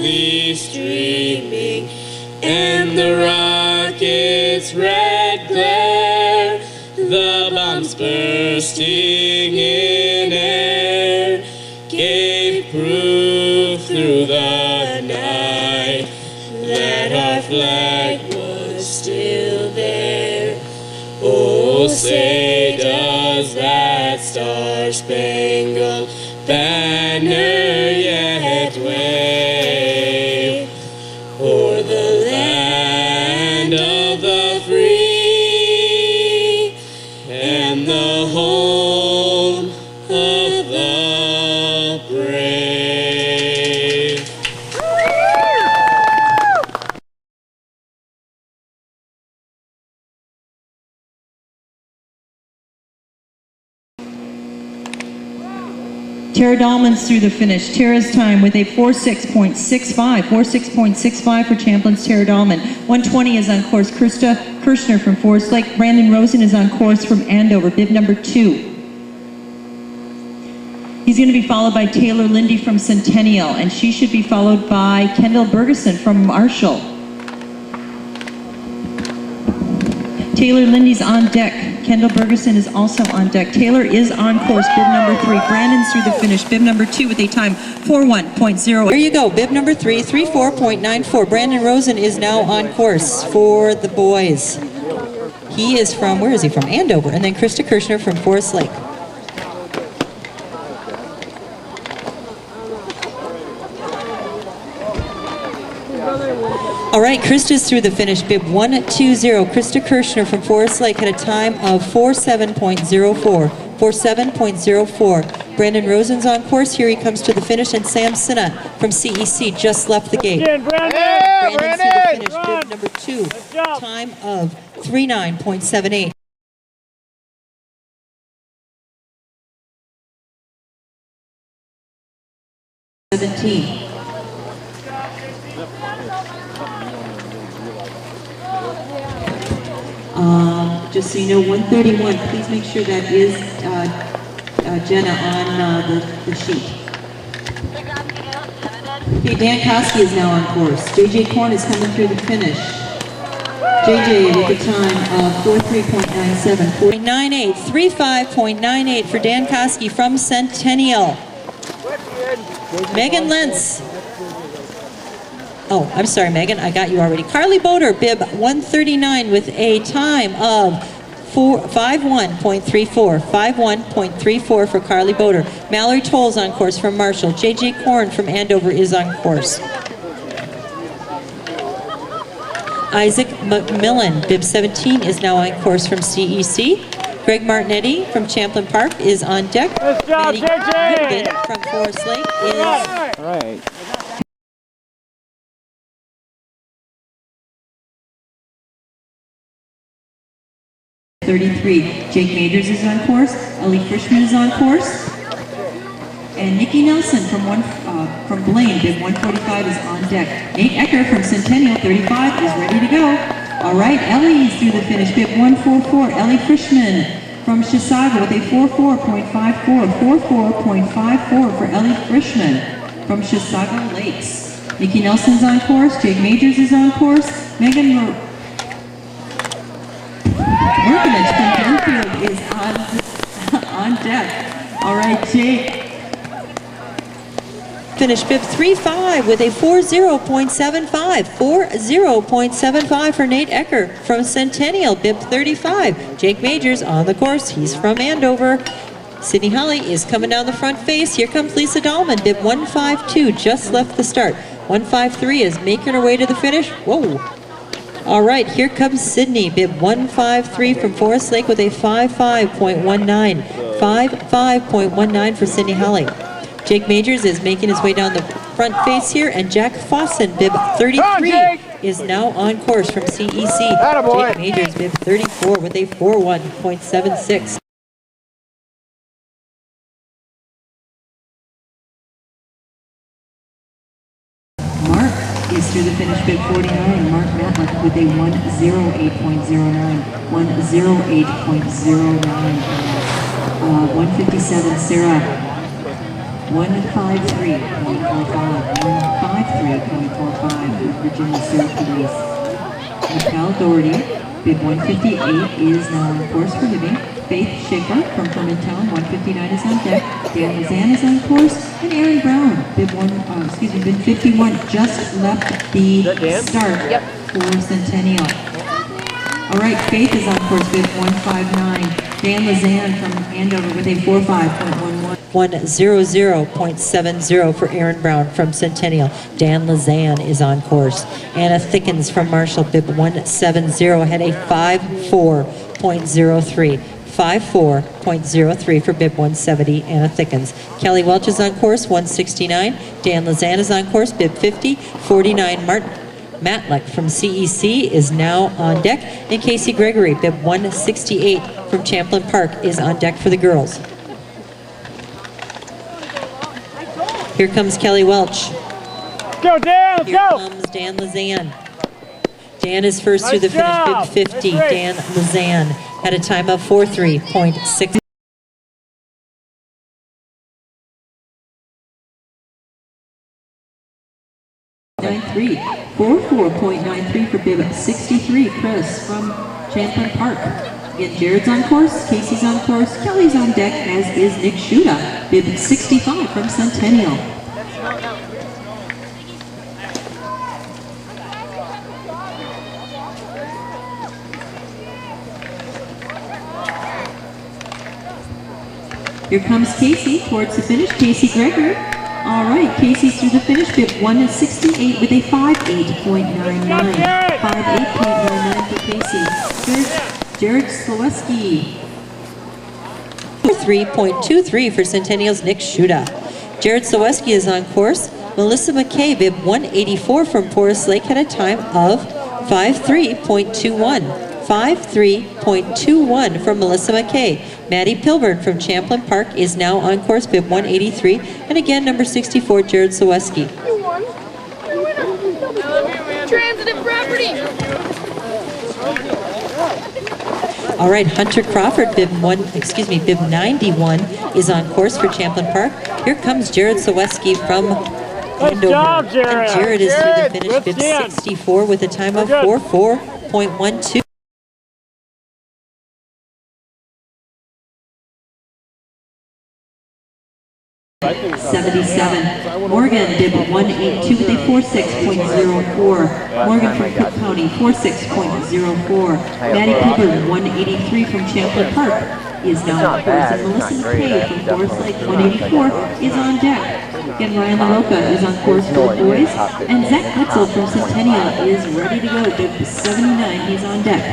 smoothly streaming, and the rocket's red glare, the bombs bursting in air, gave proof through the night that our flag was still there. Oh, say does that star-spangled banner yet wave o'er the land of the free and the home of the brave. Tara Dahlman's through the finish. Tara's time with a 4.6.65. 4.6.65 for Champlin's Tara Dahlman. 120 is on course. Krista Kirshner from Forest Lake. Brandon Rosen is on course from Andover, bib number 2. He's going to be followed by Taylor Lindy from Centennial, and she should be followed by Kendall Bergeson from Marshall. Taylor Lindy's on deck. Kendall Bergeson is also on deck. Taylor is on course, bib number 3. Brandon's through the finish, bib number 2 with a time 4.1.0. There you go, bib number 3, 3.4.94. Brandon Rosen is now on course for the boys. He is from, where is he from? Andover. And then Krista Kirshner from Forest Lake. All right, Krista's through the finish, bib 120. Krista Kirshner from Forest Lake had a time of 4.7.04. 4.7.04. Brandon Rosen's on course. Here he comes to the finish, and Sam Sinna from CEC just left the gate. Brandon's through the finish, bib number 2. Time of 3.9.78. Just so you know, 131, please make sure that is Jenna on the sheet. Okay, Dan Koski is now on course. JJ Korn is coming through the finish. JJ with a time of 4.3.97. 4.98, 35.98 for Dan Koski from Centennial. Megan Lentz. Oh, I'm sorry, Megan, I got you already. Carly Boder, bib 139 with a time of 51.34. 51.34 for Carly Boder. Mallory Tolles on course from Marshall. JJ Korn from Andover is on course. Isaac McMillan, bib 17, is now on course from CEC. Greg Martinetti from Champlin Park is on deck. Maddie Goodman from Forest Lake is... All right. 33. Jake Majors is on course. Ellie Frischman is on course. And Nikki Nelson from Blaine, bib 145, is on deck. Nate Ecker from Centennial, 35, is ready to go. All right, Ellie's through the finish, bib 144. Ellie Frischman from Chisago with a 44.54. 44.54 for Ellie Frischman from Chisago Lakes. Nikki Nelson's on course. Jake Majors is on course. Megan Morganich from Denfield is on deck. All right, Jake. Finished bib 3.5 with a 40.75. 40.75 for Nate Ecker from Centennial, bib 35. Jake Majors on the course. He's from Andover. Sydney Holly is coming down the front face. Here comes Lisa Dahlman, bib 152, just left the start. 153 is making her way to the finish. Whoa. All right, here comes Sydney, bib 153 from Forest Lake with a 55.19. 55.19 for Sydney Holly. Jake Majors is making his way down the front face here, and Jack Fossen, bib 33, is now on course from CEC. Jake Majors, bib 34 with a 41.76. Is through the finish, bib 49. Mark Matlock with a 108.09. 108.09. 157, Sarah. 153.45. 153. 43.45 Virginia Syracuse. Michelle Doherty, bib 158, is now on course for Hibbing. Faith Schaefer from Hermantown, 159 is on deck. Dan Lazan is on course, and Aaron Brown, bib 51, just left the start for Centennial. All right, Faith is on course, bib 159. Dan Lazan from Andover with a 45.11. 100.70 for Aaron Brown from Centennial. Dan Lazan is on course. Anna Thickens from Marshall, bib 170, had a 54.03. 54.03 for bib 170, Anna Thickens. Kelly Welch is on course, 169. Dan Lazan is on course, bib 50. 49, Martin Matlick from CEC is now on deck. And Casey Gregory, bib 168 from Champlin Park, is on deck for the girls. Here comes Kelly Welch. Go, Dan, Here comes Dan Lazan. Dan is first through the finish, bib 50. Dan Lazan had a time of 43.6. 44.93 for bib 63, Chris from Champlin Park. Again, Jared's on course, Casey's on course, Kelly's on deck, as is Nick Shuda, bib 65 from Centennial. Here comes Casey towards the finish, Casey Greger. All right, Casey's through the finish, bib 168 with a 58.99. 58.99 for Casey. Here's Jared Sloweski. 3.23 for Centennial's Nick Shuda. Jared Sloweski is on course. Melissa McKay, bib 184 from Forest Lake, had a time of 53.21. 53.21 from Melissa McKay. Maddie Pilburn from Champlin Park is now on course, bib 183. And again, number 64, Jared Sloweski. Transitive property. All right, Hunter Crawford, bib 91, is on course for Champlin Park. Here comes Jared Sloweski from Andover. And Jared is through the finish, bib 64, with a time of 44.12. 77. Morgan, bib 182 with a 46.04. Morgan from Cook County, 46.04. Maddie Pilburn, 183 from Champlin Park, is now on course. And Melissa McKay from Forest Lake, 184, is on deck. Again, Ryan LaRocca is on course for boys. And Zach Hutzel from Centennial is ready to go, bib 79, he's on deck.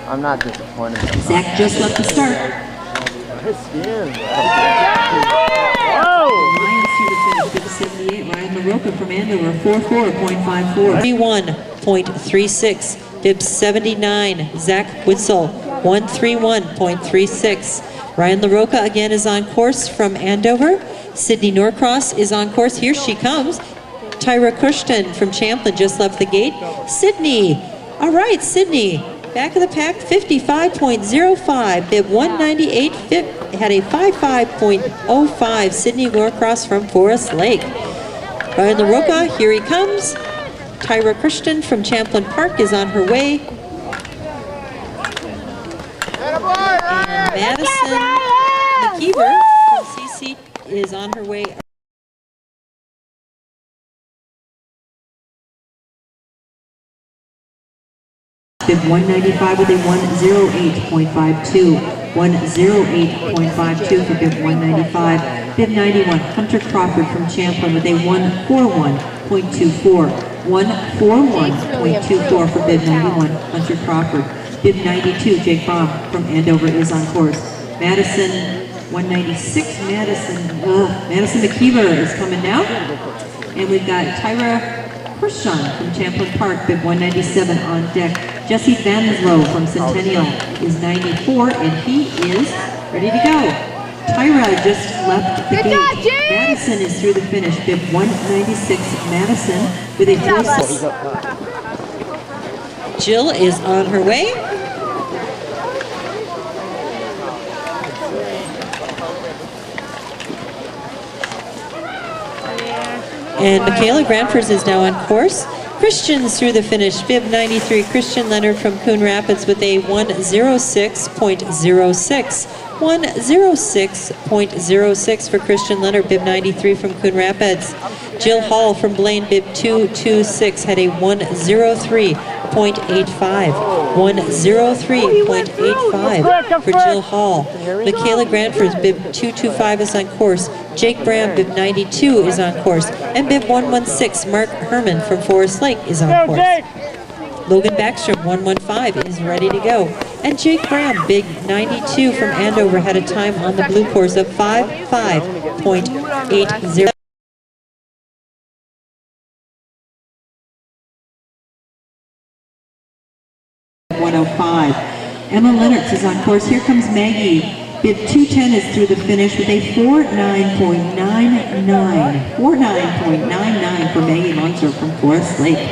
I'm not disappointed. Zach just left the start. His skin. Ryan's through the finish, bib 78. Ryan LaRocca from Andover, 44.54. 31.36, bib 79, Zach Witzel, 131.36. Ryan LaRocca again is on course from Andover. Sydney Norcross is on course. Here she comes. Tyra Cushton from Champlin just left the gate. Sydney, all right, Sydney. Back of the pack, 55.05, bib 198, had a 55.05, Sydney Norcross from Forest Lake. Ryan LaRocca, here he comes. Tyra Christian from Champlin Park is on her way. And Madison McKeever from CC is on her way. Bib 195 with a 108.52. 108.52 for bib 195. Bib 91, Hunter Crawford from Champlin with a 141.24. 141.24 for bib 91, Hunter Crawford. Bib 92, Jake Baum from Andover is on course. Madison 196, Madison McKeever is coming now. And we've got Tyra Christian from Champlin Park, bib 197 on deck. Jesse Vanslow from Centennial is 94, and he is ready to go. Tyra just left the gate. Madison is through the finish, bib 196. Madison with a 4-6. Jill is on her way. And Michaela Granfers is now on course. Christian's through the finish. Bib 93, Christian Leonard from Coon Rapids with a 1:06.06. 1:06.06 for Christian Leonard, bib 93 from Coon Rapids. Jill Hall from Blaine, bib 226, had a 1:03.85. 1:03.85 for Jill Hall. Michaela Granford, bib 225 is on course. Jake Bram, bib 92 is on course. And bib 116, Mark Herman from Forest Lake is on course. Logan Backstrom, 115, is ready to go. And Jake Bram, big 92 from Andover, had a time on the blue course of 55.80. Emma Lennox is on course. Here comes Maggie. Bib 210 is through the finish with a 49.99. 49.99 for Maggie Munzer from Forest Lake.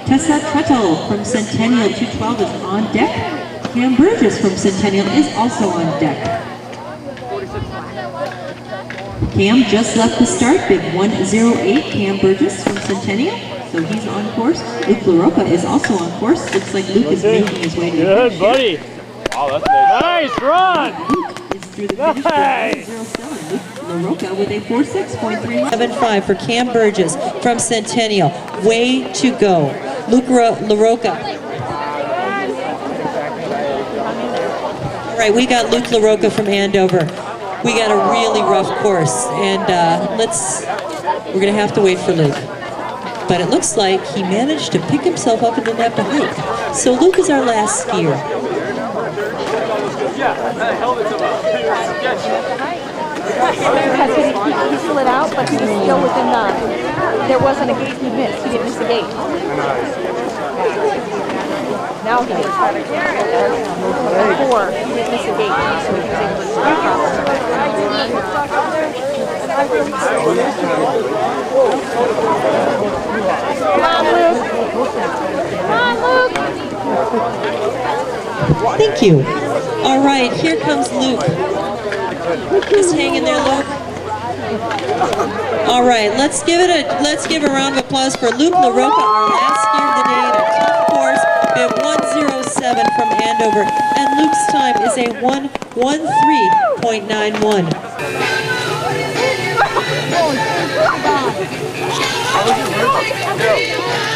Tessa Tuttle from Centennial, 212 is on deck. Cam Burgess from Centennial is also on deck. Cam just left the start, bib 108, Cam Burgess from Centennial, so he's on course. Luke LaRocca is also on course. Looks like Luke is making his way to the finish. Good, buddy. Wow, that's nice run. Luke is through the finish with 107. Luke LaRocca with a 46.3. For Cam Burgess from Centennial. Way to go. Luke LaRocca. All right, we got Luke LaRocca from Andover. We got a really rough course, and we're gonna have to wait for Luke. But it looks like he managed to pick himself up and didn't have to hike. So Luke is our last skier. Because he slid out, but he was still within the, there wasn't a gate he missed. He didn't miss a gate. Now he did. Before, he didn't miss a gate, so he was able to ski properly. Come on, Luke. Come on, Luke. Thank you. All right, here comes Luke. Just hang in there, Luke. All right, let's give a round of applause for Luke LaRocca, our last skier of the day in a tough course, bib 107 from Andover, and Luke's time is a 1:13.91.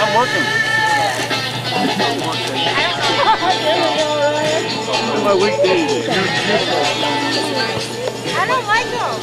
I'm working. My weekdays. I don't like them.